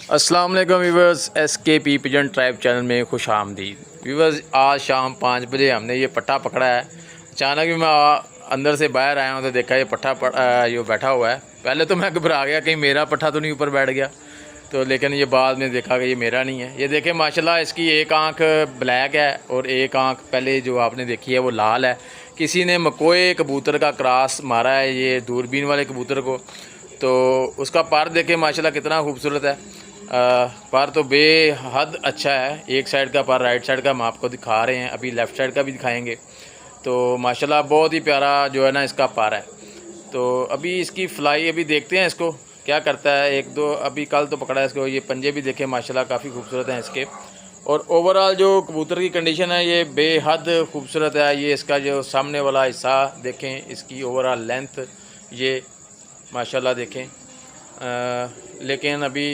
अस्सलाम वालेकुम viewers, SKP pigeon tribe channel में खुश आमदीद। व्यूवर्स, आज शाम 5 बजे हमने ये पट्ठा पकड़ा है। अचानक ही मैं अंदर से बाहर आया हूँ तो देखा ये पट्ठा ये बैठा हुआ है। पहले तो मैं घबरा गया कहीं मेरा पट्ठा तो नहीं ऊपर बैठ गया, तो लेकिन ये बाद में देखा कि ये मेरा नहीं है। ये देखें माशाल्लाह, इसकी एक आंख ब्लैक है और एक आंख पहले जो आपने देखी है वो लाल है। किसी ने मकोए कबूतर का क्रॉस मारा है ये दूरबीन वाले कबूतर को, तो उसका पर देखें माशाल्लाह कितना खूबसूरत है। पर तो बेहद अच्छा है। एक साइड का पर, राइट साइड का हम आपको दिखा रहे हैं, अभी लेफ़्ट साइड का भी दिखाएंगे। तो माशाल्लाह बहुत ही प्यारा जो है ना इसका पर है। तो अभी इसकी फ्लाई अभी देखते हैं इसको क्या करता है। एक दो अभी कल तो पकड़ा है इसको। ये पंजे भी देखें माशाल्लाह काफ़ी खूबसूरत हैं इसके। और ओवरऑल जो कबूतर की कंडीशन है ये बेहद खूबसूरत है। ये इसका जो सामने वाला हिस्सा देखें, इसकी ओवरऑल लेंथ ये माशाल्लाह देखें। लेकिन अभी